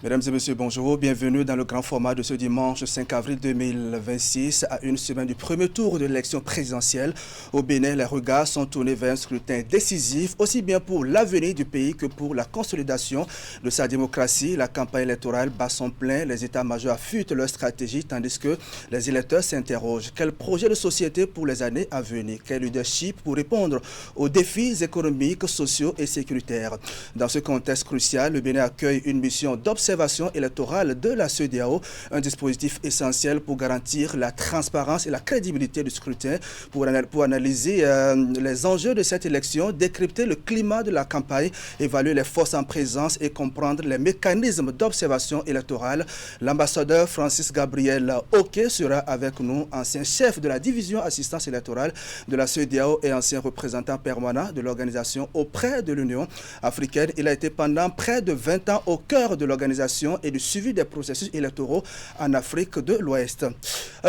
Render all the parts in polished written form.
Mesdames et messieurs, bonjour. Bienvenue dans le grand format de ce dimanche 5 avril 2026, à une semaine du premier tour de l'élection présidentielle. Au Bénin, les regards sont tournés vers un scrutin décisif, aussi bien pour l'avenir du pays que pour la consolidation de sa démocratie. La campagne électorale bat son plein, les états-majors affûtent leur stratégie, tandis que les électeurs s'interrogent. Quel projet de société pour les années à venir? Quel leadership pour répondre aux défis économiques, sociaux et sécuritaires? Dans ce contexte crucial, le Bénin accueille une mission d'observation électorale de la CEDEAO, un dispositif essentiel pour garantir la transparence et la crédibilité du scrutin, pour analyser les enjeux de cette élection, décrypter le climat de la campagne, évaluer les forces en présence et comprendre les mécanismes d'observation électorale. L'ambassadeur Francis Gabriel Oke sera avec nous, ancien chef de la division assistance électorale de la CEDEAO et ancien représentant permanent de l'organisation auprès de l'Union africaine. Il a été pendant près de 20 ans au cœur de l'organisation et du suivi des processus électoraux en Afrique de l'Ouest.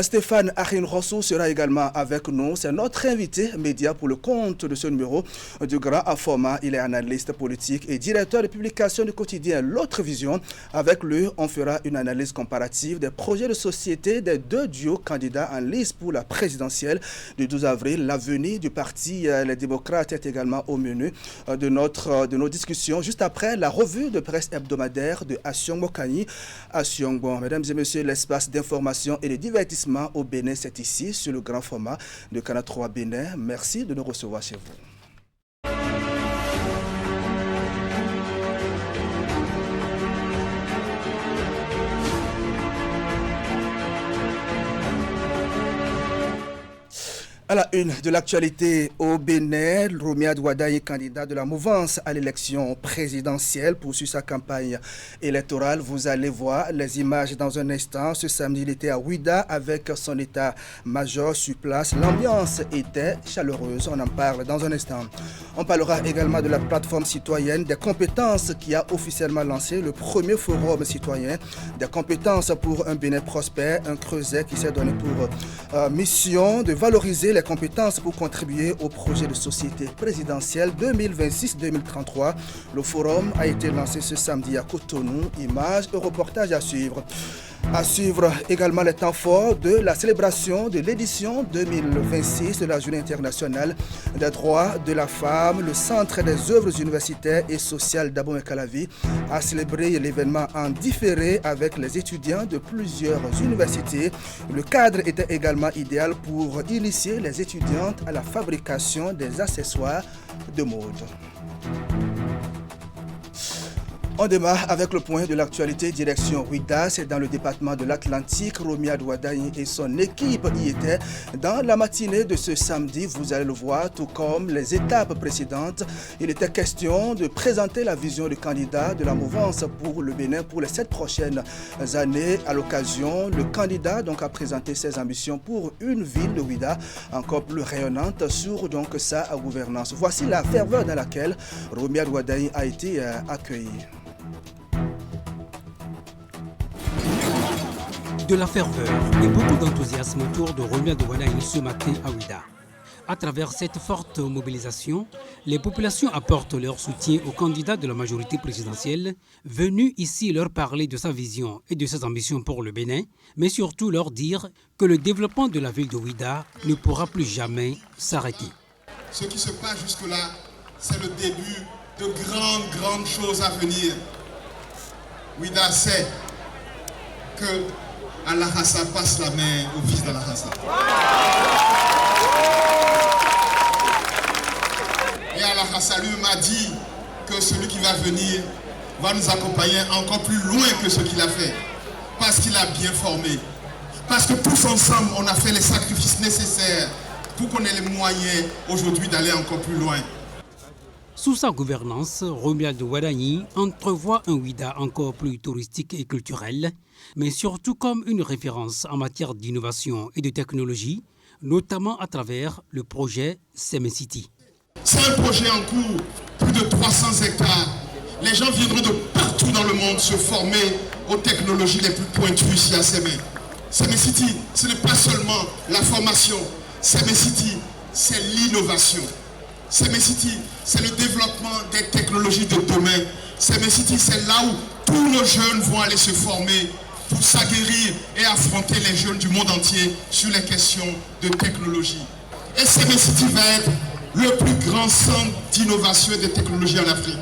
Stéphane Arin-Rossou sera également avec nous. C'est notre invité média pour le compte de ce numéro du grand format. Il est analyste politique et directeur de publication du quotidien L'Autre Vision. Avec lui, on fera une analyse comparative des projets de société des deux duos candidats en liste pour la présidentielle du 12 avril. L'avenir du parti Les Démocrates est également au menu de nos discussions, juste après la revue de presse hebdomadaire de Mokani à Siongbon. Mesdames et messieurs, l'espace d'information et de divertissement au Bénin, c'est ici, sur le grand format de Canal 3 Bénin. Merci de nous recevoir chez vous. À la une de l'actualité au Bénin, Romiad Wadaye, candidat de la mouvance à l'élection présidentielle, poursuit sa campagne électorale. Vous allez voir les images dans un instant. Ce samedi, il était à Ouida avec son état-major sur place. L'ambiance était chaleureuse. On en parle dans un instant. On parlera également de la plateforme citoyenne des compétences qui a officiellement lancé le premier forum citoyen des compétences pour un Bénin prospère, un creuset qui s'est donné pour mission de valoriser les compétences pour contribuer au projet de société présidentielle 2026-2033. Le forum a été lancé ce samedi à Cotonou. Images et reportages à suivre. À suivre également les temps forts de la célébration de l'édition 2026 de la Journée internationale des droits de la femme. Le Centre des œuvres universitaires et sociales d'Abomey-Calavi a célébré l'événement en différé avec les étudiants de plusieurs universités. Le cadre était également idéal pour initier les étudiantes à la fabrication des accessoires de mode. On démarre avec le point de l'actualité direction Ouida, c'est dans le département de l'Atlantique. Romiad Wadaye et son équipe y étaient dans la matinée de ce samedi. Vous allez le voir, tout comme les étapes précédentes. Il était question de présenter la vision du candidat de la mouvance pour le Bénin pour les 7 prochaines années. À l'occasion, le candidat a présenté ses ambitions pour une ville de Ouida encore plus rayonnante sur sa gouvernance. Voici la ferveur dans laquelle Romiad Wadaye a été accueilli. De la ferveur et beaucoup d'enthousiasme autour de Romiad Wadaye ce matin à Ouida. À travers cette forte mobilisation, les populations apportent leur soutien au candidat de la majorité présidentielle, venu ici leur parler de sa vision et de ses ambitions pour le Bénin, mais surtout leur dire que le développement de la ville de Ouida ne pourra plus jamais s'arrêter. Ce qui se passe jusque-là, c'est le début de grandes choses à venir. Ouida sait que Alahassa passe la main au fils d'Alahassa. Et Alahassa lui m'a dit que celui qui va venir va nous accompagner encore plus loin que ce qu'il a fait. Parce qu'il a bien formé. Parce que tous ensemble, on a fait les sacrifices nécessaires pour qu'on ait les moyens aujourd'hui d'aller encore plus loin. Sous sa gouvernance, Romiad Wadaye entrevoit un Ouida encore plus touristique et culturel, mais surtout comme une référence en matière d'innovation et de technologie, notamment à travers le projet Semecity. C'est un projet en cours, plus de 300 hectares. Les gens viendront de partout dans le monde se former aux technologies les plus pointues ici à Semé. Semecity, ce n'est pas seulement la formation. Semecity, c'est l'innovation. Semecity, c'est le développement des technologies de demain. Semecity, c'est là où Tous nos jeunes vont aller se former pour s'aguerrir et affronter les jeunes du monde entier sur les questions de technologie. Et CBCT va être le plus grand centre d'innovation et de technologie en Afrique.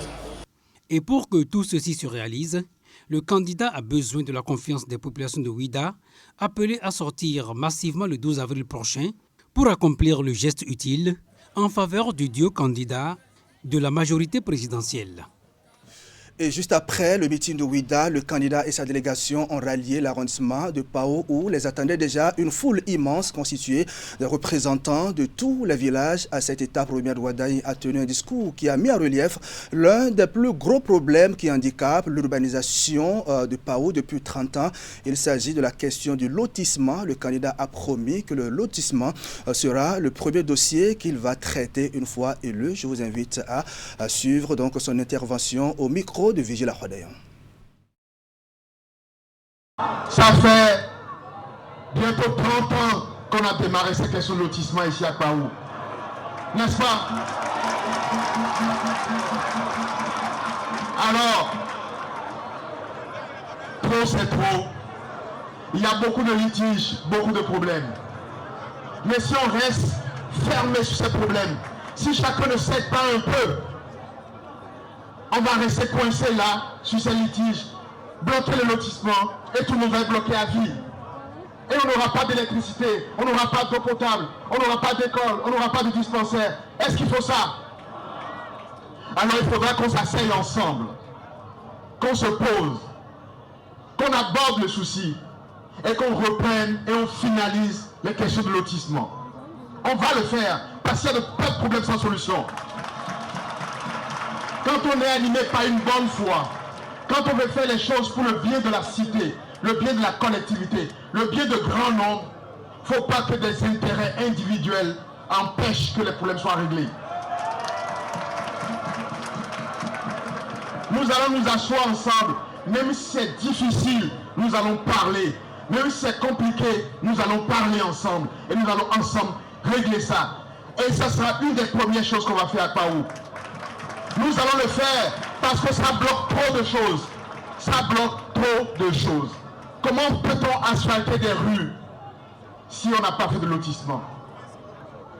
Et pour que tout ceci se réalise, le candidat a besoin de la confiance des populations de Ouidah, appelées à sortir massivement le 12 avril prochain pour accomplir le geste utile en faveur du duo candidat de la majorité présidentielle. Et juste après le meeting de Ouidah, le candidat et sa délégation ont rallié l'arrondissement de Pao où les attendait déjà une foule immense constituée de représentants de tous les villages. À cette étape, Romiad Wadagne a tenu un discours qui a mis en relief l'un des plus gros problèmes qui handicapent l'urbanisation de Pao depuis 30 ans. Il s'agit de la question du lotissement. Le candidat a promis que le lotissement sera le premier dossier qu'il va traiter une fois élu. Je vous invite à suivre donc son intervention au micro de Vigile Akhodayan. Ça fait bientôt 30 ans qu'on a démarré cette question de lotissement ici à Pao. N'est-ce pas? Alors, trop c'est trop. Il y a beaucoup de litiges, beaucoup de problèmes. Mais si on reste fermé sur ces problèmes, si chacun ne cède pas un peu, on va rester coincé là, sur ces litiges, bloquer le lotissement, et tout le monde va être bloqué à vie. Et on n'aura pas d'électricité, on n'aura pas d'eau potable, on n'aura pas d'école, on n'aura pas de dispensaire. Est-ce qu'il faut ça? Alors il faudra qu'on s'asseye ensemble, qu'on se pose, qu'on aborde le souci, et qu'on reprenne et on finalise les questions de lotissement. On va le faire, parce qu'il n'y a pas de problème sans solution. Quand on est animé par une bonne foi, quand on veut faire les choses pour le bien de la cité, le bien de la collectivité, le bien de grand nombre, il ne faut pas que des intérêts individuels empêchent que les problèmes soient réglés. Nous allons nous asseoir ensemble, même si c'est difficile, nous allons parler. Même si c'est compliqué, nous allons parler ensemble et nous allons ensemble régler ça. Et ça sera une des premières choses qu'on va faire à Pao. Nous allons le faire parce que ça bloque trop de choses. Ça bloque trop de choses. Comment peut-on asphalter des rues si on n'a pas fait de lotissement?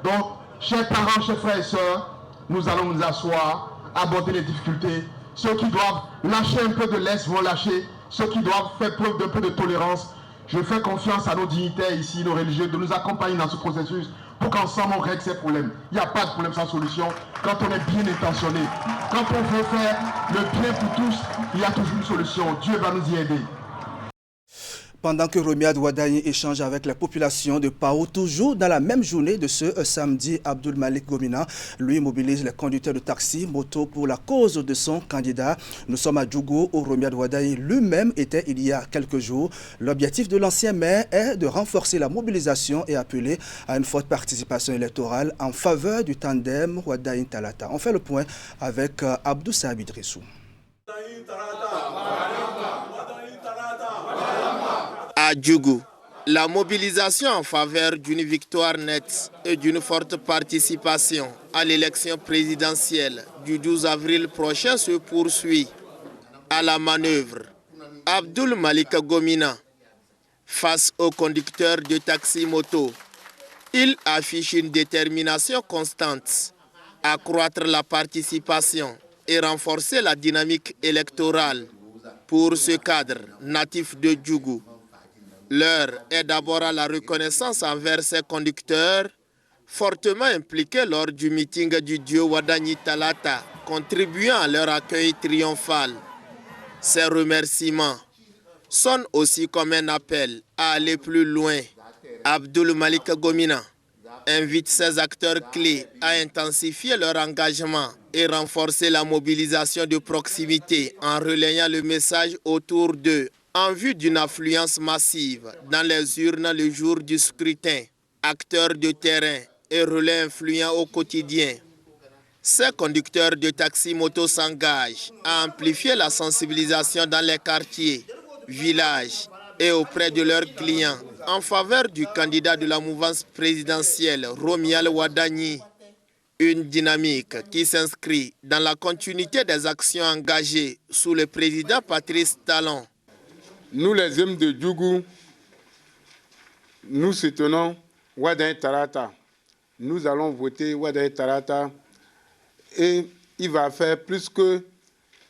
Donc, chers parents, chers frères et sœurs, nous allons nous asseoir, aborder les difficultés. Ceux qui doivent lâcher un peu de laisse vont lâcher. Ceux qui doivent faire preuve d'un peu de tolérance. Je fais confiance à nos dignitaires ici, nos religieux, de nous accompagner dans ce processus pour qu'ensemble on règle ces problèmes. Il n'y a pas de problème sans solution quand on est bien intentionné. Quand on veut faire le bien pour tous, il y a toujours une solution. Dieu va nous y aider. Pendant que Romiad Wadagne échange avec la population de Pao, toujours dans la même journée de ce samedi, Abdul Malik Gomina, lui, mobilise les conducteurs de taxi, moto pour la cause de son candidat. Nous sommes à Djougou, où Romiad Wadagne lui-même était il y a quelques jours. L'objectif de l'ancien maire est de renforcer la mobilisation et appeler à une forte participation électorale en faveur du tandem Wadagne-Talata. On fait le point avec Abdou Saab Idrissou. À Djougou, la mobilisation en faveur d'une victoire nette et d'une forte participation à l'élection présidentielle du 12 avril prochain se poursuit. À la manœuvre, Abdul Malik Gomina, face aux conducteurs de taxi-moto, il affiche une détermination constante à accroître la participation et renforcer la dynamique électorale pour ce cadre natif de Djougou. L'heure est d'abord à la reconnaissance envers ces conducteurs fortement impliqués lors du meeting du duo Wadagne-Talata, contribuant à leur accueil triomphal. Ces remerciements sonnent aussi comme un appel à aller plus loin. Abdul Malik Gomina invite ses acteurs clés à intensifier leur engagement et renforcer la mobilisation de proximité en relayant le message autour d'eux en vue d'une affluence massive dans les urnes le jour du scrutin. Acteurs de terrain et relais influents au quotidien, ces conducteurs de taxi-moto s'engagent à amplifier la sensibilisation dans les quartiers, villages et auprès de leurs clients en faveur du candidat de la mouvance présidentielle, Romiad Wadagne. Une dynamique qui s'inscrit dans la continuité des actions engagées sous le président Patrice Talon. Nous, les hommes de Djougou, nous soutenons Wada Talata. Nous allons voter Wada Talata et il va faire plus que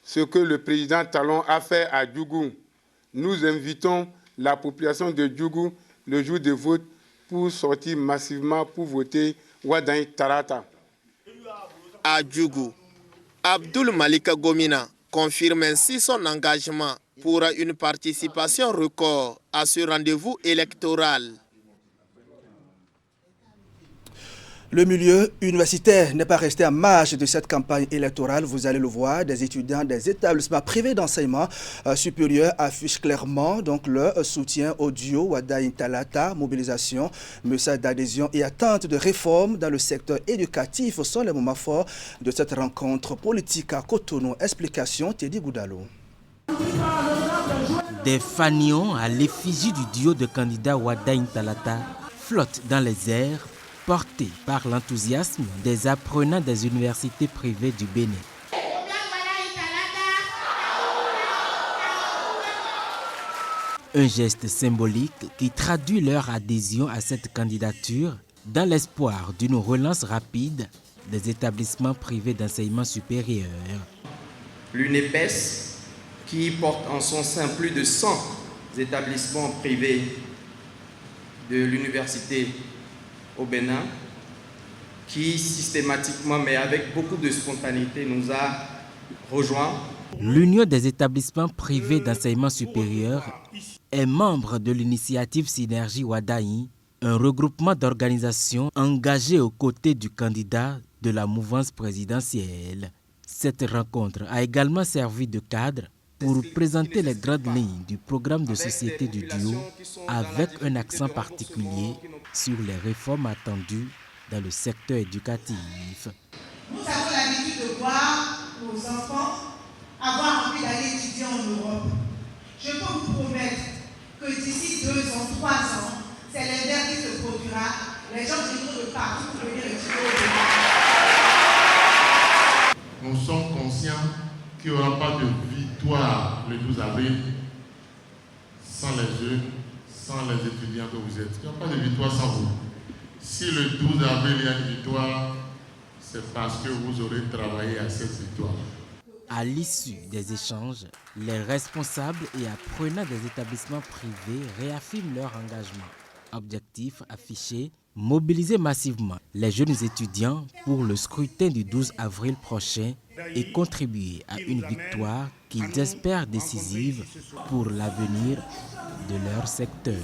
ce que le président Talon a fait à Djougou. Nous invitons la population de Djougou le jour de vote pour sortir massivement pour voter Wada Talata. À Djougou, Abdoul Malika Gomina confirme ainsi son engagement pour une participation record à ce rendez-vous électoral. Le milieu universitaire n'est pas resté en marge de cette campagne électorale. Vous allez le voir, des étudiants des établissements privés d'enseignement supérieur affichent clairement donc leur soutien au duo Wada Talata. Mobilisation, message d'adhésion et attente de réforme dans le secteur éducatif sont les moments forts de cette rencontre politique à Cotonou. Explication, Teddy Goudalo. Des fanions à l'effigie du duo de candidats Wada Talata flottent dans les airs, portés par l'enthousiasme des apprenants des universités privées du Bénin. Un geste symbolique qui traduit leur adhésion à cette candidature dans l'espoir d'une relance rapide des établissements privés d'enseignement supérieur. L'UNEPES, qui porte en son sein plus de 100 établissements privés de l'université au Bénin, qui systématiquement, mais avec beaucoup de spontanéité, nous a rejoints. L'Union des établissements privés d'enseignement supérieur est membre de l'initiative Synergie Wadaï, un regroupement d'organisations engagées aux côtés du candidat de la mouvance présidentielle. Cette rencontre a également servi de cadre pour présenter les grandes lignes du programme de société du duo avec un accent particulier sur les réformes attendues dans le secteur éducatif. Nous avons l'habitude de voir nos enfants avoir envie d'aller étudier en Europe. Je peux vous promettre que d'ici 2 ans, 3 ans, c'est l'inverse qui se produira. Les gens viendront de partout pour venir étudier au Bénin. Nous sommes conscients qu'il n'y aura pas de victoire le 12 avril sans les jeunes, sans les étudiants que vous êtes. Il n'y aura pas de victoire sans vous. Si le 12 avril il y a une victoire, c'est parce que vous aurez travaillé à cette victoire. À l'issue des échanges, les responsables et apprenants des établissements privés réaffirment leur engagement. Objectif affiché, mobiliser massivement les jeunes étudiants pour le scrutin du 12 avril prochain et contribuer à une victoire qu'ils espèrent décisive pour l'avenir de leur secteur.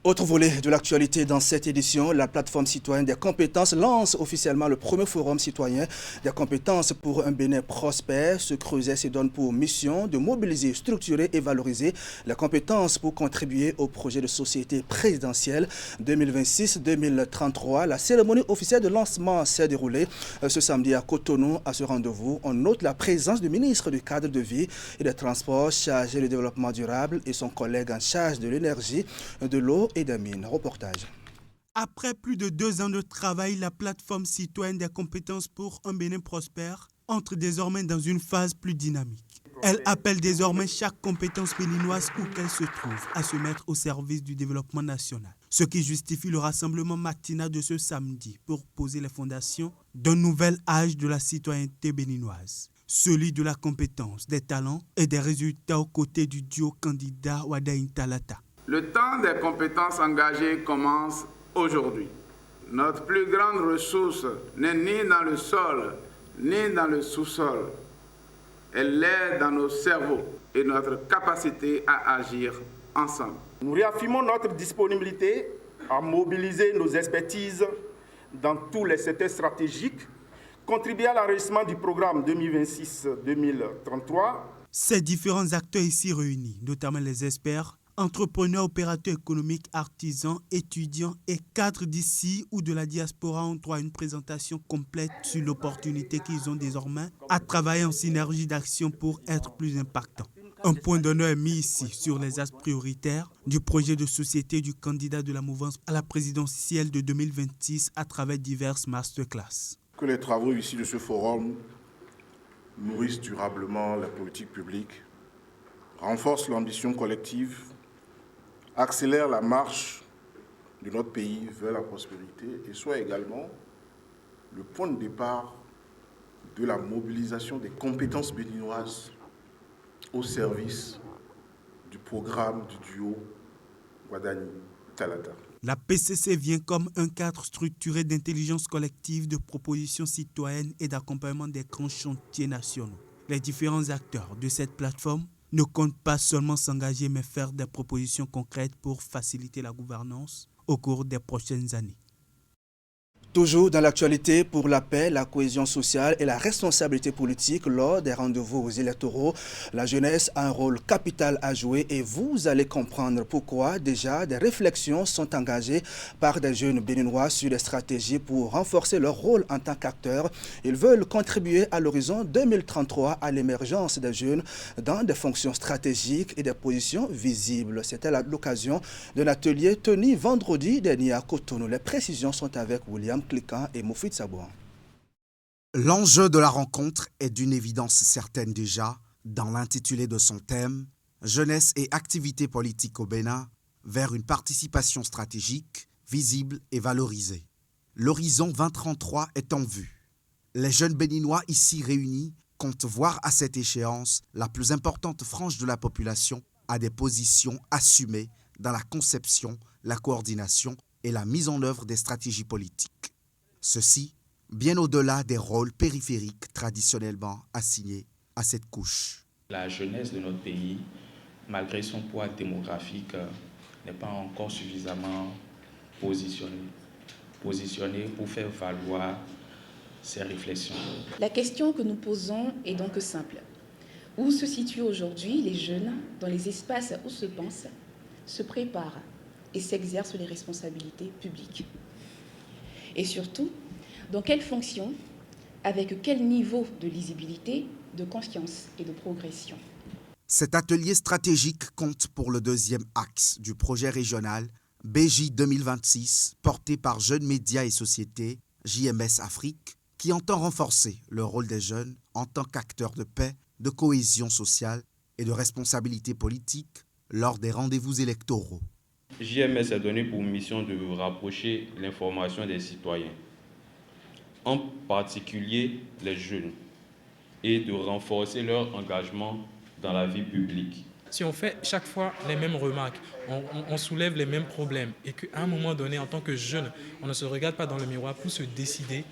Autre volet de l'actualité dans cette édition, la plateforme citoyenne des compétences lance officiellement le premier forum citoyen des compétences pour un Bénin prospère. Ce creuset se donne pour mission de mobiliser, structurer et valoriser les compétences pour contribuer au projet de société présidentielle 2026-2033. La cérémonie officielle de lancement s'est déroulée ce samedi à Cotonou. À ce rendez-vous, on note la présence du ministre du Cadre de vie et des Transports chargé du développement durable et son collègue en charge de l'énergie, de l'eau et des mines. Reportage. Après plus de 2 ans de travail, la plateforme citoyenne des compétences pour un Bénin prospère entre désormais dans une phase plus dynamique. Elle appelle désormais chaque compétence béninoise où qu'elle se trouve à se mettre au service du développement national. Ce qui justifie le rassemblement matinal de ce samedi pour poser les fondations d'un nouvel âge de la citoyenneté béninoise. Celui de la compétence, des talents et des résultats aux côtés du duo candidat Wada Talata. Le temps des compétences engagées commence aujourd'hui. Notre plus grande ressource n'est ni dans le sol, ni dans le sous-sol. Elle est dans nos cerveaux et notre capacité à agir ensemble. Nous réaffirmons notre disponibilité à mobiliser nos expertises dans tous les secteurs stratégiques, contribuer à l'enrichissement du programme 2026-2033. Ces différents acteurs ici réunis, notamment les experts, entrepreneurs, opérateurs économiques, artisans, étudiants et cadres d'ici ou de la diaspora ont droit à une présentation complète sur l'opportunité qu'ils ont désormais à travailler en synergie d'action pour être plus impactants. Un point d'honneur est mis ici sur les axes prioritaires du projet de société du candidat de la mouvance à la présidentielle de 2026 à travers diverses masterclass. Que les travaux ici de ce forum nourrissent durablement la politique publique, renforcent l'ambition collective, accélèrent la marche de notre pays vers la prospérité et soient également le point de départ de la mobilisation des compétences béninoises au service du programme du duo Ouadani-Talata. La PCC vient comme un cadre structuré d'intelligence collective, de propositions citoyennes et d'accompagnement des grands chantiers nationaux. Les différents acteurs de cette plateforme ne comptent pas seulement s'engager, mais faire des propositions concrètes pour faciliter la gouvernance au cours des prochaines années. Toujours dans l'actualité, pour la paix, la cohésion sociale et la responsabilité politique lors des rendez-vous électoraux, la jeunesse a un rôle capital à jouer et vous allez comprendre pourquoi déjà des réflexions sont engagées par des jeunes béninois sur des stratégies pour renforcer leur rôle en tant qu'acteurs. Ils veulent contribuer à l'horizon 2033 à l'émergence des jeunes dans des fonctions stratégiques et des positions visibles. C'était l'occasion d'un atelier tenu vendredi dernier à Cotonou. Les précisions sont avec William Cliquant et Moufid Sabouan. L'enjeu de la rencontre est d'une évidence certaine déjà dans l'intitulé de son thème « Jeunesse et activités politiques au Bénin vers une participation stratégique, visible et valorisée ». L'horizon 2033 est en vue. Les jeunes béninois ici réunis comptent voir à cette échéance la plus importante frange de la population à des positions assumées dans la conception, la coordination et la mise en œuvre des stratégies politiques. Ceci, bien au-delà des rôles périphériques traditionnellement assignés à cette couche. La jeunesse de notre pays, malgré son poids démographique, n'est pas encore suffisamment positionnée pour faire valoir ses réflexions. La question que nous posons est donc simple. Où se situent aujourd'hui les jeunes dans les espaces où se pensent, se préparent et s'exercent les responsabilités publiques? Et surtout, dans quelles fonctions, avec quel niveau de lisibilité, de confiance et de progression? Cet atelier stratégique compte pour le deuxième axe du projet régional BJ 2026, porté par Jeunes Médias et Sociétés, JMS Afrique, qui entend renforcer le rôle des jeunes en tant qu'acteurs de paix, de cohésion sociale et de responsabilité politique lors des rendez-vous électoraux. JMS a donné pour mission de rapprocher l'information des citoyens, en particulier les jeunes, et de renforcer leur engagement dans la vie publique. Si on fait chaque fois les mêmes remarques, on soulève les mêmes problèmes et qu'à un moment donné, en tant que jeune, on ne se regarde pas dans le miroir pour se décider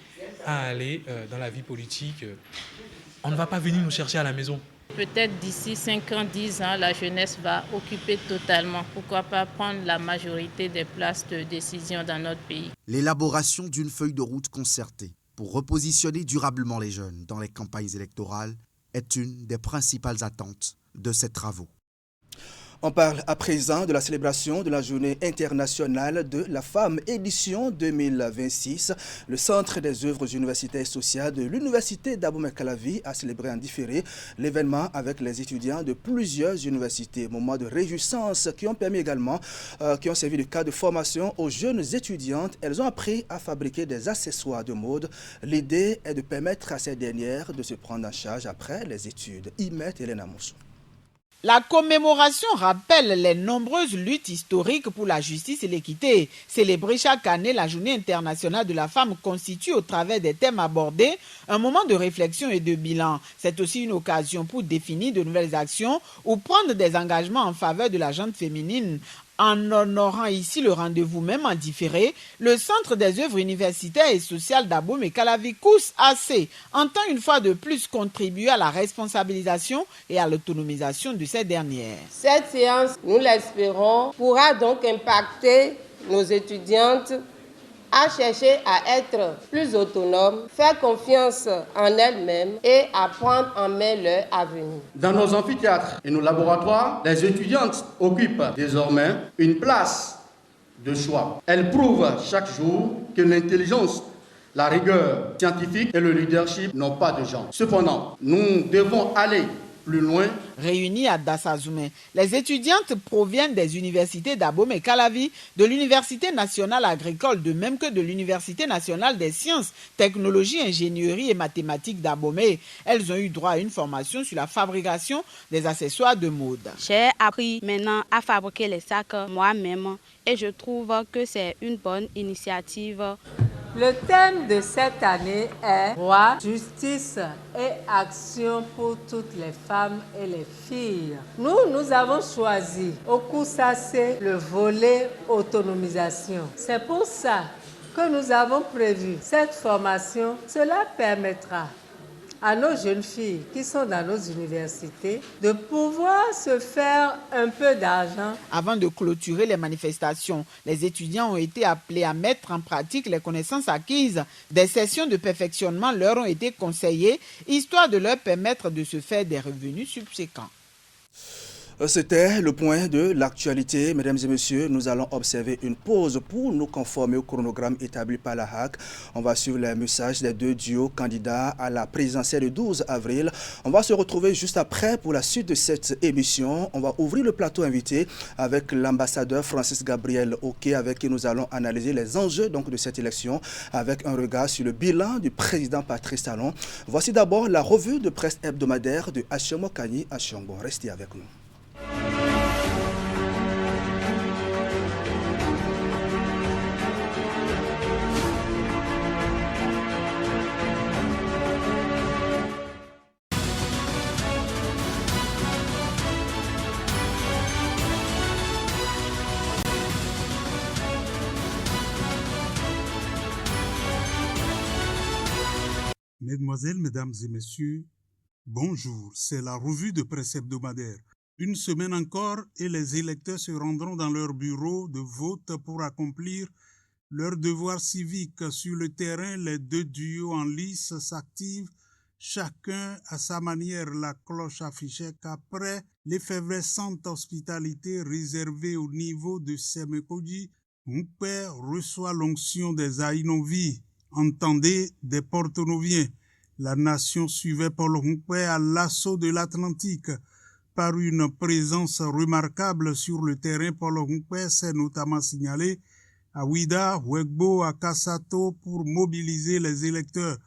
à aller dans la vie politique, on ne va pas venir nous chercher à la maison. Peut-être d'ici 5 ans, 10 ans, la jeunesse va occuper totalement. Pourquoi pas prendre la majorité des places de décision dans notre pays? L'élaboration d'une feuille de route concertée pour repositionner durablement les jeunes dans les campagnes électorales est une des principales attentes de ces travaux. On parle à présent de la célébration de la Journée internationale de la femme, édition 2026. Le Centre des œuvres universitaires et sociales de l'Université d'Abomey-Calavi a célébré en différé l'événement avec les étudiants de plusieurs universités. Moments de réjouissance qui ont permis également, qui ont servi de cadre de formation aux jeunes étudiantes. Elles ont appris à fabriquer des accessoires de mode. L'idée est de permettre à ces dernières de se prendre en charge après les études. Imet Elena Moussou. La commémoration rappelle les nombreuses luttes historiques pour la justice et l'équité. Célébrer chaque année la Journée internationale de la femme constitue, au travers des thèmes abordés, un moment de réflexion et de bilan. C'est aussi une occasion pour définir de nouvelles actions ou prendre des engagements en faveur de la gente féminine. En honorant ici le rendez-vous même en différé, le Centre des œuvres universitaires et sociales d'Abomey-Calavi COUS-AC entend une fois de plus contribuer à la responsabilisation et à l'autonomisation de ces dernières. Cette séance, nous l'espérons, pourra donc impacter nos étudiantes à chercher à être plus autonomes, faire confiance en elles-mêmes et à prendre en main leur avenir. Dans nos amphithéâtres et nos laboratoires, les étudiantes occupent désormais une place de choix. Elles prouvent chaque jour que l'intelligence, la rigueur scientifique et le leadership n'ont pas de genre. Cependant, nous devons aller plus loin. Réunies à Dassazoumé, les étudiantes proviennent des universités d'Abomey Calavi, de l'Université nationale agricole, de même que de l'Université nationale des sciences, technologies, ingénierie et mathématiques d'Abomey. Elles ont eu droit à une formation sur la fabrication des accessoires de mode. J'ai appris maintenant à fabriquer les sacs moi-même et je trouve que c'est une bonne initiative. Le thème de cette année est droit, justice et action pour toutes les femmes et les filles. Nous avons choisi au COUSACE le volet autonomisation. C'est pour ça que nous avons prévu cette formation. Cela permettra à nos jeunes filles qui sont dans nos universités de pouvoir se faire un peu d'argent. Avant de clôturer les manifestations, les étudiants ont été appelés à mettre en pratique les connaissances acquises. Des sessions de perfectionnement leur ont été conseillées, histoire de leur permettre de se faire des revenus subséquents. C'était le point de l'actualité. Mesdames et messieurs, nous allons observer une pause pour nous conformer au chronogramme établi par la HAC. On va suivre les messages des deux duos candidats à la présidentielle du 12 avril. On va se retrouver juste après pour la suite de cette émission. On va ouvrir le plateau invité avec l'ambassadeur Francis Gabriel Oké, avec qui nous allons analyser les enjeux de cette élection avec un regard sur le bilan du président Patrice Talon. Voici d'abord la revue de presse hebdomadaire de Hachiomo Kani Achiongo. Restez avec nous. Mesdemoiselles, mesdames et messieurs, bonjour, c'est la revue de presse hebdomadaire. Une semaine encore et les électeurs se rendront dans leur bureau de vote pour accomplir leur devoir civique. Sur le terrain, les deux duos en lice s'activent, chacun à sa manière. La cloche affichait qu'après l'effervescente hospitalité réservée au niveau de Semekoji, Mouper reçoit l'onction des Aïnovi, entendez des Porto-Noviens. La nation suivait Paul Mouper à l'assaut de l'Atlantique. Par une présence remarquable sur le terrain, Paul Mouper s'est notamment signalé à Ouida, Ouegbo, à Kassato pour mobiliser les électeurs.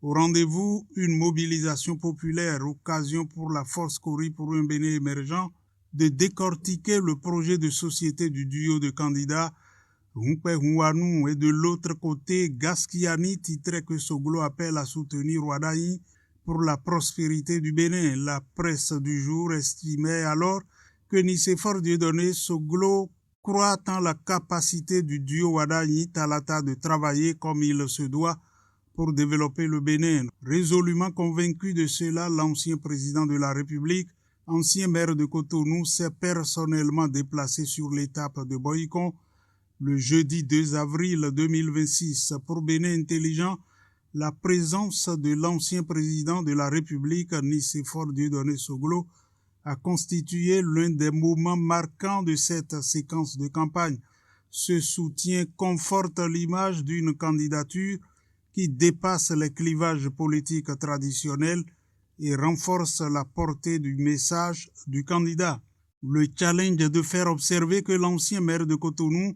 Au rendez-vous, une mobilisation populaire, occasion pour la force Kori pour un Bénin émergent de décortiquer le projet de société du duo de candidats Mouper Houanou et de l'autre côté, Gaskiani titrait que Soglo appelle à soutenir Wadaï pour la prospérité du Bénin. La presse du jour estimait alors que Nicéphore Dieudonné Soglo croit en la capacité du duo Wadaï-Talata de travailler comme il se doit pour développer le Bénin. Résolument convaincu de cela, l'ancien président de la République, ancien maire de Cotonou, s'est personnellement déplacé sur l'étape de Boïcon le jeudi 2 avril 2026. Pour Bénin Intelligent, la présence de l'ancien président de la République, Nicéphore Dieudonné Soglo, a constitué l'un des moments marquants de cette séquence de campagne. Ce soutien conforte l'image d'une candidature qui dépasse les clivages politiques traditionnels et renforce la portée du message du candidat. Le challenge de faire observer que l'ancien maire de Cotonou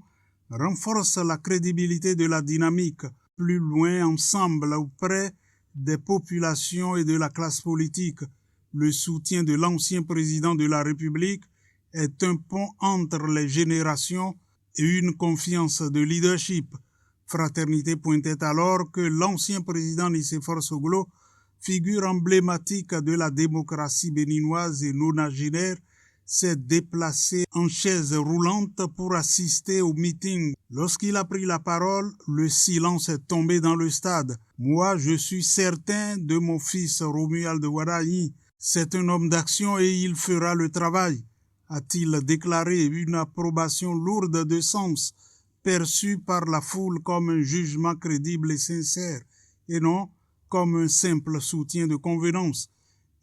renforce la crédibilité de la dynamique, plus loin ensemble auprès des populations et de la classe politique. Le soutien de l'ancien président de la République est un pont entre les générations et une confiance de leadership. Fraternité pointait alors que l'ancien président Nicéphore Soglo, figure emblématique de la démocratie béninoise et nonagénaire, s'est déplacé en chaise roulante pour assister au meeting. Lorsqu'il a pris la parole, le silence est tombé dans le stade. Moi, je suis certain de mon fils Romuald Wadaï. C'est un homme d'action et il fera le travail, a-t-il déclaré, une approbation lourde de sens, perçue par la foule comme un jugement crédible et sincère, et non comme un simple soutien de convenance.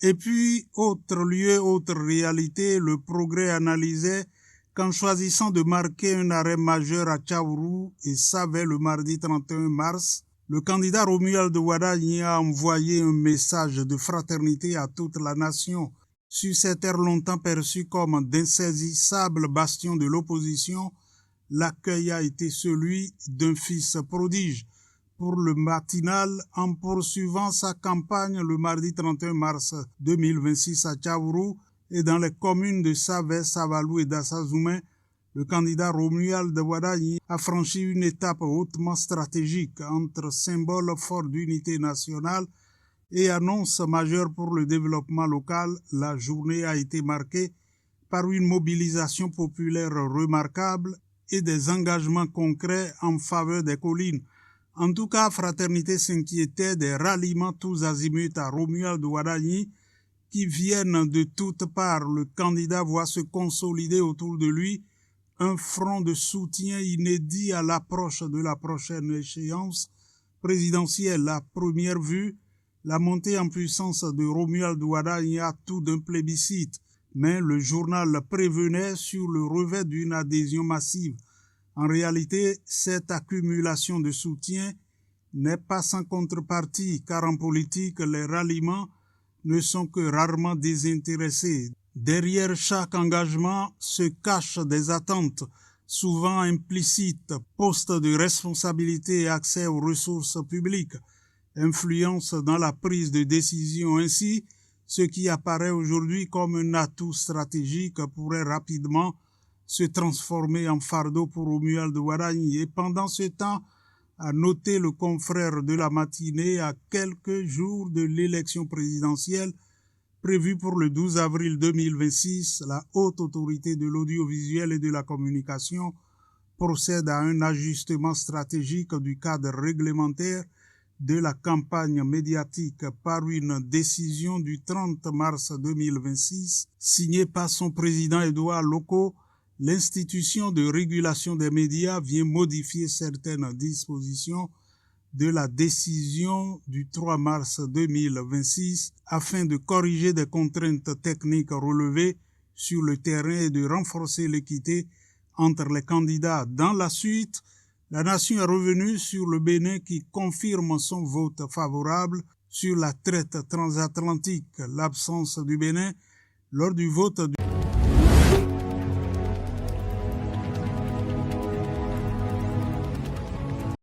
Et puis, autre lieu, autre réalité, le Progrès analysait qu'en choisissant de marquer un arrêt majeur à Tchaourou et Savet le mardi 31 mars, le candidat Romuald Wadaï a envoyé un message de fraternité à toute la nation. Sur ces terres longtemps perçues comme d'insaisissables bastions de l'opposition, l'accueil a été celui d'un fils prodige. Pour le matinal, en poursuivant sa campagne le mardi 31 mars 2026 à Tchaourou et dans les communes de Savès, Savalou et Dassazoumé, le candidat Romuald Wadayi a franchi une étape hautement stratégique entre symbole fort d'unité nationale et annonce majeure pour le développement local. La journée a été marquée par une mobilisation populaire remarquable et des engagements concrets en faveur des collines. En tout cas, Fraternité s'inquiétait des ralliements tous azimuts à Romuald Wadayi qui viennent de toutes parts. Le candidat voit se consolider autour de lui un front de soutien inédit à l'approche de la prochaine échéance présidentielle. À première vue, la montée en puissance de Romuald Wadayi a tout d'un plébiscite, mais le journal prévenait sur le revers d'une adhésion massive. En réalité, cette accumulation de soutien n'est pas sans contrepartie, car en politique, les ralliements ne sont que rarement désintéressés. Derrière chaque engagement se cachent des attentes, souvent implicites, postes de responsabilité et accès aux ressources publiques, influence dans la prise de décision. Ainsi, ce qui apparaît aujourd'hui comme un atout stratégique pourrait rapidement se transformer en fardeau pour Romuald Wadayi. Et pendant ce temps, a noté le confrère de la matinée, à quelques jours de l'élection présidentielle prévue pour le 12 avril 2026, la haute autorité de l'audiovisuel et de la communication procède à un ajustement stratégique du cadre réglementaire de la campagne médiatique par une décision du 30 mars 2026 signée par son président Édouard Loko. L'institution de régulation des médias vient modifier certaines dispositions de la décision du 3 mars 2026 afin de corriger des contraintes techniques relevées sur le terrain et de renforcer l'équité entre les candidats. Dans la suite, la nation est revenue sur le Bénin qui confirme son vote favorable sur la traite transatlantique. L'absence du Bénin lors du vote du